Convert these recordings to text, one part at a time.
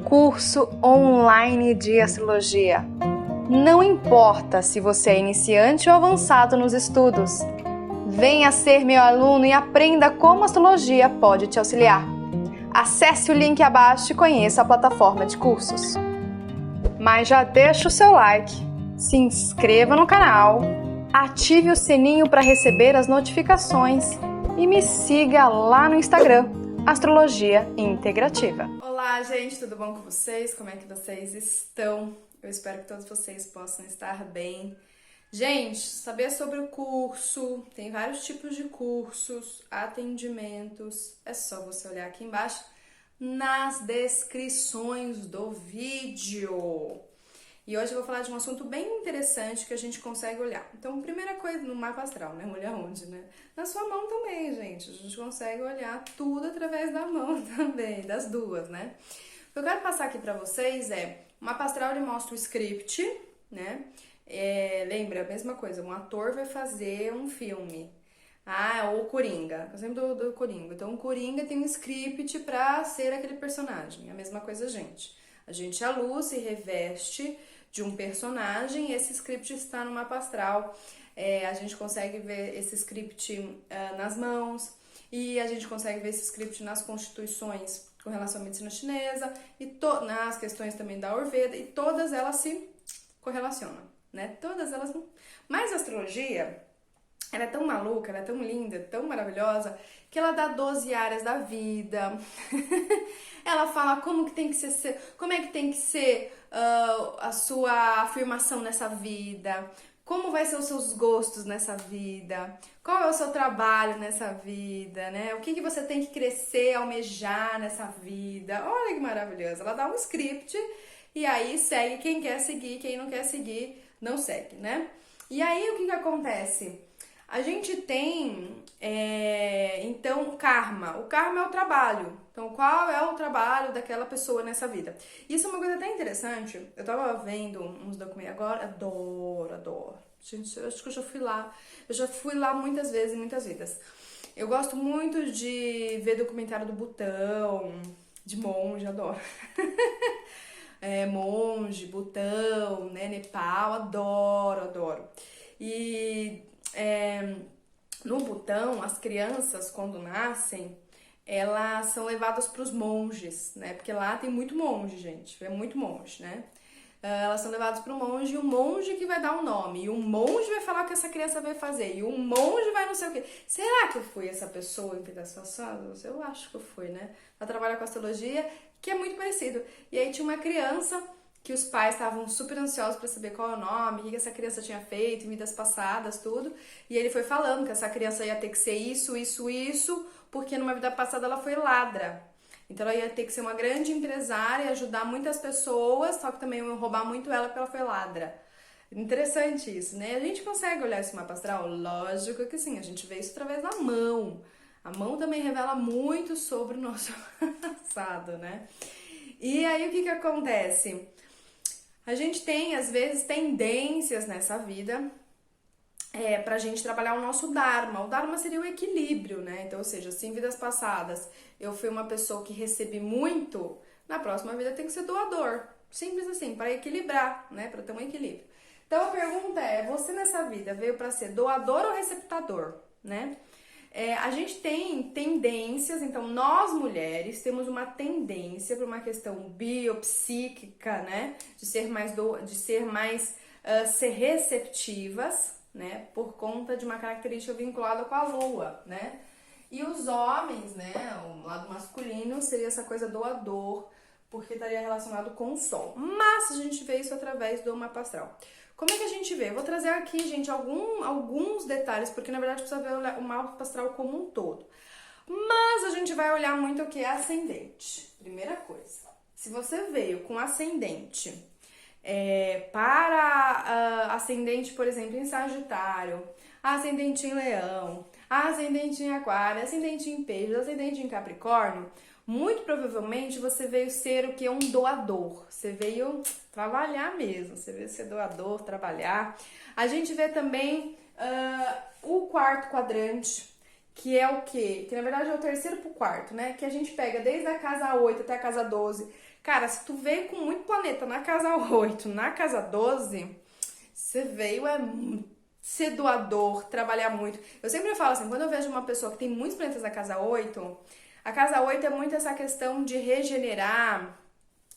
curso online de astrologia. Não importa se você é iniciante ou avançado nos estudos. Venha ser meu aluno e aprenda como a astrologia pode te auxiliar. Acesse o link abaixo e conheça a plataforma de cursos. Mas já deixa o seu like, se inscreva no canal, ative o sininho para receber as notificações e me siga lá no Instagram, Astrologia Integrativa. Olá, gente, tudo bom com vocês? Como é que vocês estão? Eu espero que todos vocês possam estar bem. Gente, saber sobre o curso, tem vários tipos de cursos, atendimentos, é só você olhar aqui embaixo nas descrições do vídeo. E hoje eu vou falar de um assunto bem interessante que a gente consegue olhar. Então, primeira coisa, no mapa astral, né? Olhar onde, né? Na sua mão também, gente. A gente consegue olhar tudo através da mão também, das duas, né? O que eu quero passar aqui pra vocês é, o mapa astral ele mostra o script, né? Lembra, a mesma coisa, um ator vai fazer um filme. Ou Coringa, eu sempre do Coringa. Então, o Coringa tem um script pra ser aquele personagem. A mesma coisa, gente. A gente, a luz, se reveste de um personagem e esse script está no mapa astral. A gente consegue ver esse script nas mãos e a gente consegue ver esse script nas constituições com relação à medicina chinesa e nas questões também da Ayurveda, e todas elas se correlacionam, né? Todas elas. Mas a astrologia, ela é tão maluca, ela é tão linda, tão maravilhosa, que ela dá 12 áreas da vida. Ela fala como é que tem que ser a sua afirmação nessa vida, como vai ser os seus gostos nessa vida, qual é o seu trabalho nessa vida, né? O que você tem que crescer, almejar nessa vida. Olha que maravilhoso. Ela dá um script e aí segue quem quer seguir, quem não quer seguir, não segue, né? E aí o que acontece? A gente tem, então, karma. O karma é o trabalho. Então, qual é o trabalho daquela pessoa nessa vida? Isso é uma coisa até interessante. Eu tava vendo uns documentos agora. Adoro. Gente, eu acho que eu já fui lá. Eu já fui lá muitas vezes, em muitas vidas. Eu gosto muito de ver documentário do Butão, de monge, adoro. Monge, Butão, né, Nepal, adoro. E no Butão, as crianças, quando nascem, elas são levadas para os monges, né? Porque lá tem muito monge, gente. É muito monge, né? Elas são levadas para o monge e o monge que vai dar o nome. E o monge vai falar o que essa criança vai fazer. E o monge vai não sei o quê. Será que eu fui essa pessoa em vidas passadas? Eu acho que eu fui, né? Ela trabalha com astrologia, que é muito parecido. E aí tinha uma criança que os pais estavam super ansiosos para saber qual é o nome, o que essa criança tinha feito em vidas passadas, tudo. E ele foi falando que essa criança ia ter que ser isso, porque numa vida passada ela foi ladra. Então ela ia ter que ser uma grande empresária, ajudar muitas pessoas, só que também iam roubar muito ela porque ela foi ladra. Interessante isso, né? A gente consegue olhar esse mapa astral? Lógico que sim, a gente vê isso através da mão. A mão também revela muito sobre o nosso passado, né? E aí o que acontece? A gente tem, às vezes, tendências nessa vida pra gente trabalhar o nosso Dharma. O Dharma seria o equilíbrio, né? Então, ou seja, se em vidas passadas eu fui uma pessoa que recebi muito, na próxima vida tem que ser doador. Simples assim, para equilibrar, né? Para ter um equilíbrio. Então, a pergunta é, você nessa vida veio para ser doador ou receptador, né? A gente tem tendências, então nós mulheres temos uma tendência para uma questão biopsíquica, né? De ser ser receptivas, né? Por conta de uma característica vinculada com a lua, né? E os homens, né? O lado masculino seria essa coisa doador, porque estaria relacionado com o sol. Mas a gente vê isso através do mapa astral. Como é que a gente vê? Eu vou trazer aqui, gente, alguns detalhes, porque na verdade precisa ver o mapa astral como um todo. Mas a gente vai olhar muito o que é ascendente. Primeira coisa, se você veio com ascendente para ascendente, por exemplo, em Sagitário, ascendente em Leão, ascendente em Aquário, ascendente em Peixes, ascendente em Capricórnio, muito provavelmente você veio ser o que? Um doador. Você veio trabalhar mesmo, você veio ser doador, trabalhar. A gente vê também o quarto quadrante, que é o quê? Que na verdade é o terceiro pro quarto, né? Que a gente pega desde a casa 8 até a casa 12. Cara, se tu veio com muito planeta na casa 8, na casa 12, você veio ser doador, trabalhar muito. Eu sempre falo assim, quando eu vejo uma pessoa que tem muitos planetas na casa 8, a casa 8 é muito essa questão de regenerar,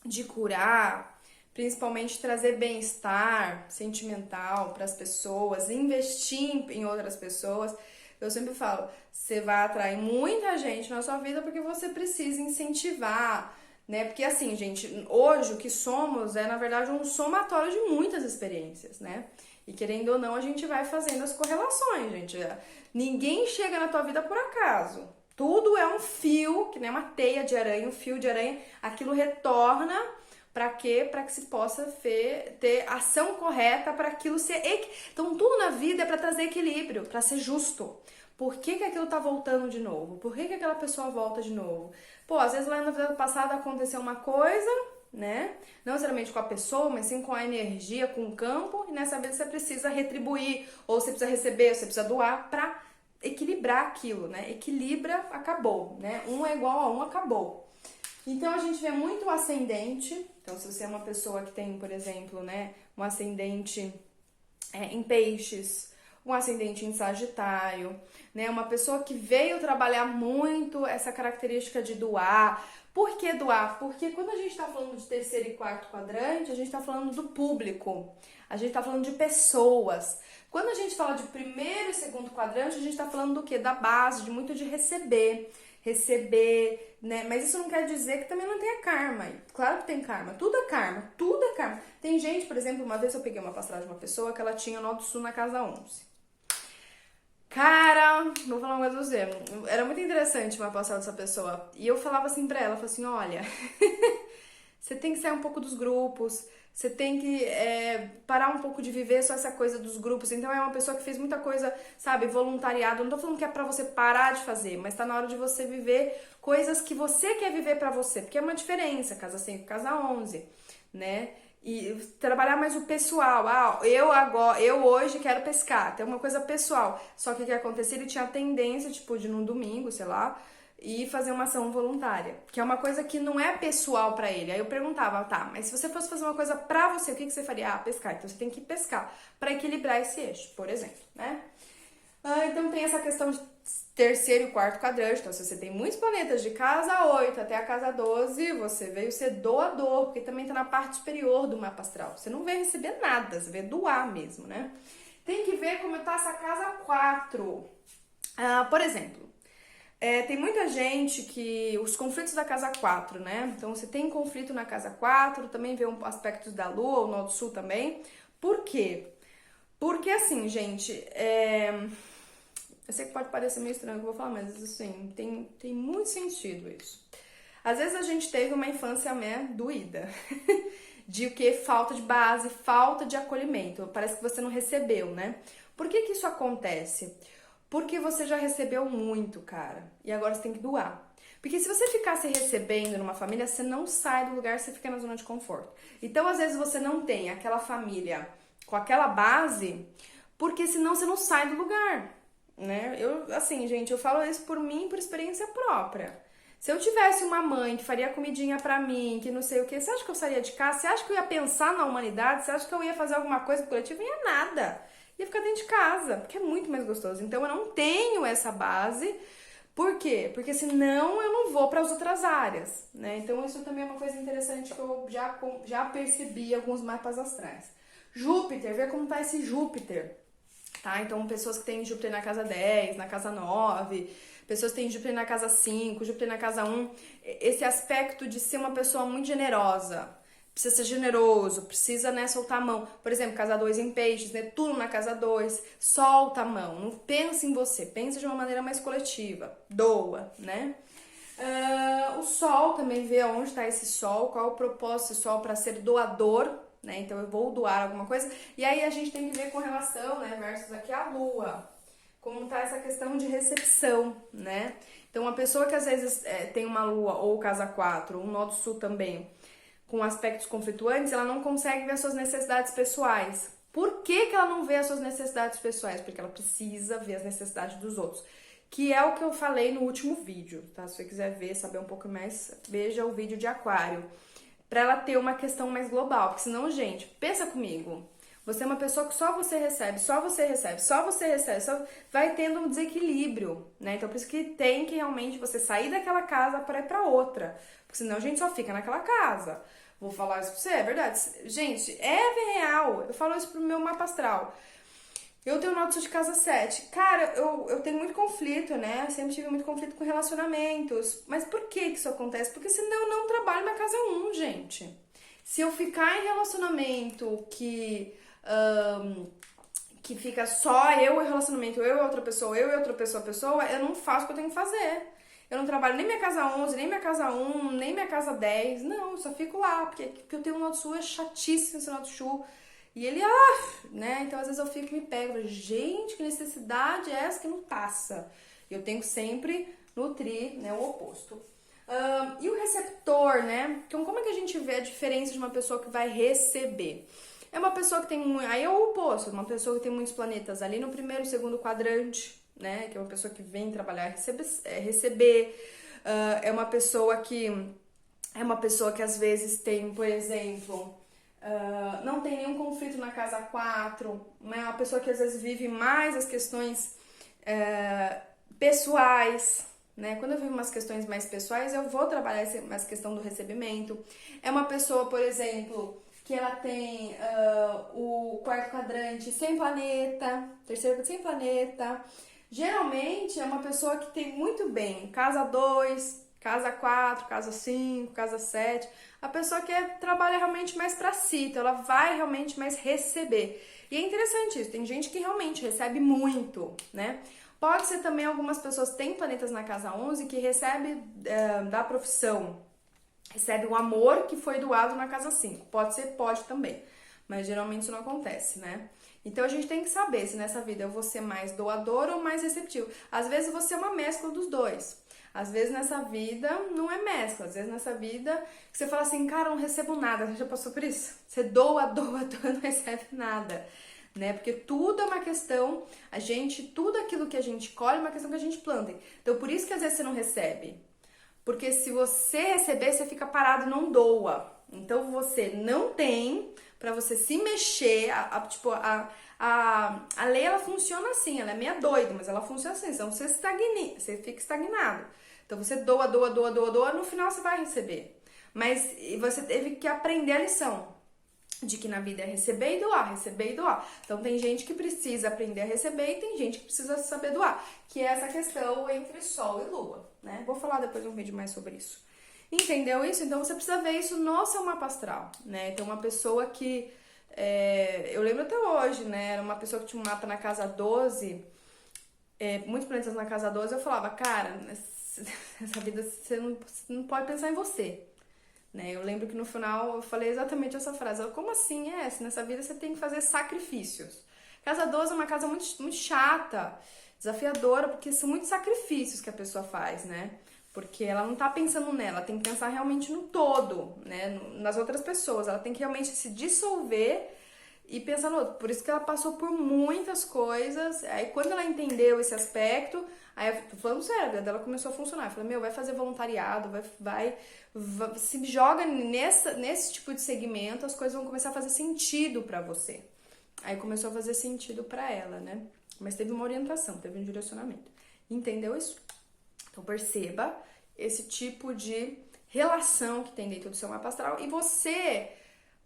de curar, principalmente trazer bem-estar sentimental para as pessoas, investir em outras pessoas. Eu sempre falo, você vai atrair muita gente na sua vida porque você precisa incentivar, né? Porque assim, gente, hoje o que somos é, na verdade, um somatório de muitas experiências, né? E querendo ou não, a gente vai fazendo as correlações, gente. Ninguém chega na tua vida por acaso. Tudo é um fio, que nem uma teia de aranha, um fio de aranha. Aquilo retorna para quê? Para que se possa ter ação correta para aquilo ser... Então, tudo na vida é para trazer equilíbrio, para ser justo. Por que que aquilo tá voltando de novo? Por que que aquela pessoa volta de novo? Pô, às vezes lá na vida passada aconteceu uma coisa, né? Não necessariamente com a pessoa, mas sim com a energia, com o campo, e nessa vida você precisa retribuir, ou você precisa receber, ou você precisa doar pra equilibrar aquilo, né? Equilibra, acabou, né? Um é igual a um, acabou. Então a gente vê muito o ascendente. Então, se você é uma pessoa que tem, por exemplo, né, um ascendente em peixes, um ascendente em Sagitário, né? Uma pessoa que veio trabalhar muito essa característica de doar. Por que doar? Porque quando a gente está falando de terceiro e quarto quadrante, a gente está falando do público, a gente está falando de pessoas. Quando a gente fala de primeiro e segundo quadrante, a gente está falando do quê? Da base, de muito de receber, né? Mas isso não quer dizer que também não tenha karma. Claro que tem karma, tudo é karma, tudo é karma. Tem gente, por exemplo, uma vez eu peguei uma passagem de uma pessoa que ela tinha nó do sul na casa 11. Cara, vou falar uma coisa pra você. Era muito interessante uma passagem dessa pessoa. E eu falava assim pra ela, assim, olha, você tem que sair um pouco dos grupos, você tem que parar um pouco de viver só essa coisa dos grupos. Então é uma pessoa que fez muita coisa, sabe, voluntariado. Eu não tô falando que é pra você parar de fazer, mas tá na hora de você viver coisas que você quer viver pra você. Porque é uma diferença, casa 5, casa 11, né? E trabalhar mais o pessoal. Eu hoje quero pescar. Tem uma coisa pessoal. Só que o que acontecia, ele tinha a tendência, tipo, de num domingo, sei lá, e fazer uma ação voluntária. Que é uma coisa que não é pessoal pra ele. Aí eu perguntava, tá, mas se você fosse fazer uma coisa pra você, o que você faria? Ah, pescar. Então você tem que pescar pra equilibrar esse eixo, por exemplo, né? Então tem essa questão de terceiro e quarto quadrante. Então, se você tem muitos planetas de casa 8 até a casa 12, você veio ser doador, porque também tá na parte superior do mapa astral. Você não veio receber nada, você veio doar mesmo, né? Tem que ver como tá essa casa 4. Por exemplo, tem muita gente que... Os conflitos da casa 4, né? Então, você tem conflito na casa 4, também vê aspectos da Lua, o Nó do Sul também. Por quê? Porque, assim, gente... Eu sei que pode parecer meio estranho o que eu vou falar, mas assim, tem muito sentido isso. Às vezes a gente teve uma infância doída. De o que? Falta de base, falta de acolhimento. Parece que você não recebeu, né? Por que que isso acontece? Porque você já recebeu muito, cara. E agora você tem que doar. Porque se você ficasse recebendo numa família, você não sai do lugar, você fica na zona de conforto. Então, às vezes, você não tem aquela família com aquela base, porque senão você não sai do lugar. Né? Assim, gente, eu falo isso por mim, por experiência própria. Se eu tivesse uma mãe que faria comidinha pra mim, que não sei o que, você acha que eu sairia de casa? Você acha que eu ia pensar na humanidade? Você acha que eu ia fazer alguma coisa coletiva? Não ia nada. Ia ficar dentro de casa, porque é muito mais gostoso. Então eu não tenho essa base. Por quê? Porque senão eu não vou para as outras áreas, né? Então isso também é uma coisa interessante que eu já percebi em alguns mapas astrais. Júpiter, ver como tá esse Júpiter. Tá? Então, pessoas que têm Júpiter na casa 10, na casa 9, pessoas que têm Júpiter na casa 5, Júpiter na casa 1, esse aspecto de ser uma pessoa muito generosa, precisa ser generoso, precisa, né, soltar a mão. Por exemplo, casa 2 em peixes, Netuno na casa 2, solta a mão, não pensa em você, pensa de uma maneira mais coletiva, doa, né? O Sol também vê onde está esse Sol, qual é o propósito desse Sol para ser doador, né? Então eu vou doar alguma coisa. E aí a gente tem que ver com relação, né, versus aqui a Lua. Como tá essa questão de recepção, né? Então uma pessoa que às vezes tem uma Lua ou casa 4, ou um Nó do Sul também, com aspectos conflituantes, ela não consegue ver as suas necessidades pessoais. Por que que ela não vê as suas necessidades pessoais? Porque ela precisa ver as necessidades dos outros. Que é o que eu falei no último vídeo, tá? Se você quiser ver, saber um pouco mais, veja o vídeo de Aquário. para ela ter uma questão mais global. Porque senão, gente, pensa comigo. Você é uma pessoa que só você recebe, só você recebe, só você recebe, vai tendo um desequilíbrio, né? Então, por isso que tem que realmente você sair daquela casa para ir para outra. Porque senão a gente só fica naquela casa. Vou falar isso pra você, é verdade. Gente, é real. Eu falo isso pro meu mapa astral. Eu tenho nódulo de casa 7. Cara, eu tenho muito conflito, né? Eu sempre tive muito conflito com relacionamentos. Mas por que isso acontece? Porque senão eu não trabalho na casa 1, gente. Se eu ficar em relacionamento que fica só eu e relacionamento, eu e outra pessoa, eu e outra pessoa, eu não faço o que eu tenho que fazer. Eu não trabalho nem minha casa 11, nem minha casa 1, nem minha casa 10. Não, eu só fico lá, porque eu tenho um nódulo sul, é chatíssimo esse nódulo sul. E ele, né? Então às vezes eu fico e me pego, gente, que necessidade é essa que não passa? Eu tenho que sempre nutrir, né, o oposto. E o receptor, né? Então como é que a gente vê a diferença de uma pessoa que vai receber? É uma pessoa que tem, aí é o oposto, uma pessoa que tem muitos planetas ali no primeiro e segundo quadrante, né? Que é uma pessoa que vem trabalhar e receber. É uma pessoa que às vezes tem, por exemplo, não tem nenhum conflito na casa 4, né? Uma pessoa que às vezes vive mais as questões pessoais, né? Quando eu vivo umas questões mais pessoais, eu vou trabalhar essa questão do recebimento. É uma pessoa, por exemplo, que ela tem o quarto quadrante sem planeta, terceiro sem planeta. Geralmente é uma pessoa que tem muito bem casa 2, casa 4, casa 5, casa 7. A pessoa que trabalha realmente mais pra si, então ela vai realmente mais receber. E é interessante isso, tem gente que realmente recebe muito, né? Pode ser também algumas pessoas que têm planetas na casa 11 que recebe da profissão, recebe o amor que foi doado na casa 5. Pode ser, pode também, mas geralmente isso não acontece, né? Então a gente tem que saber se nessa vida eu vou ser mais doador ou mais receptivo. Às vezes você é uma mescla dos dois. Às vezes nessa vida não é mescla. Às vezes nessa vida você fala assim, cara, eu não recebo nada. Você já passou por isso? Você doa, não recebe nada, né? Porque tudo é uma questão, tudo aquilo que a gente colhe é uma questão que a gente planta. Então por isso que às vezes você não recebe. Porque se você receber, você fica parado e não doa. Então você não tem pra você se mexer. A lei ela funciona assim, ela é meio doida, mas ela funciona assim. Então você fica estagnado. Então você doa, no final você vai receber. Mas você teve que aprender a lição de que na vida é receber e doar, receber e doar. Então tem gente que precisa aprender a receber e tem gente que precisa saber doar, que é essa questão entre Sol e Lua, né? Vou falar depois um vídeo mais sobre isso. Entendeu isso? Então você precisa ver isso no seu mapa astral, né? Então uma pessoa que, eu lembro até hoje, né? Era uma pessoa que tinha um mapa na casa 12, muitos planetas na casa 12, eu falava, cara, nessa vida você não pode pensar em você. Né? Eu lembro que no final eu falei exatamente essa frase. Como assim? Se nessa vida você tem que fazer sacrifícios. Casa 12 é uma casa muito, muito chata, desafiadora, porque são muitos sacrifícios que a pessoa faz, né? Porque ela não tá pensando nela, ela tem que pensar realmente no todo, né? Nas outras pessoas. Ela tem que realmente se dissolver e pensar no outro. Por isso que ela passou por muitas coisas. Aí quando ela entendeu esse aspecto, aí eu tô falando sério, a vida dela começou a funcionar. Eu falei, vai fazer voluntariado, vai se joga nesse tipo de segmento, as coisas vão começar a fazer sentido pra você. Aí começou a fazer sentido pra ela, né? Mas teve uma orientação, teve um direcionamento. Entendeu isso? Então perceba esse tipo de relação que tem dentro do seu mapa astral e você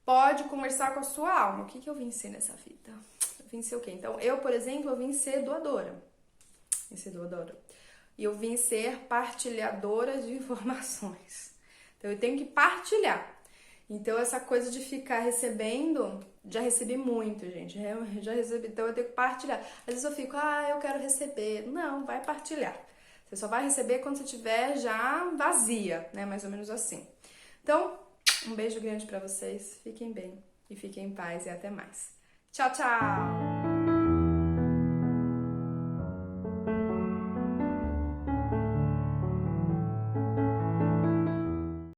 pode conversar com a sua alma. O que eu vim ser nessa vida? Eu vim ser o quê? Então, eu, por exemplo, eu vim ser doadora. E eu vim ser partilhadora de informações. Então, eu tenho que partilhar. Então, essa coisa de ficar recebendo, já recebi muito, gente. Já recebi, então eu tenho que partilhar. Às vezes eu fico, eu quero receber. Não, vai partilhar. Você só vai receber quando você estiver já vazia, né? Mais ou menos assim. Então, um beijo grande pra vocês. Fiquem bem e fiquem em paz e até mais. Tchau, tchau!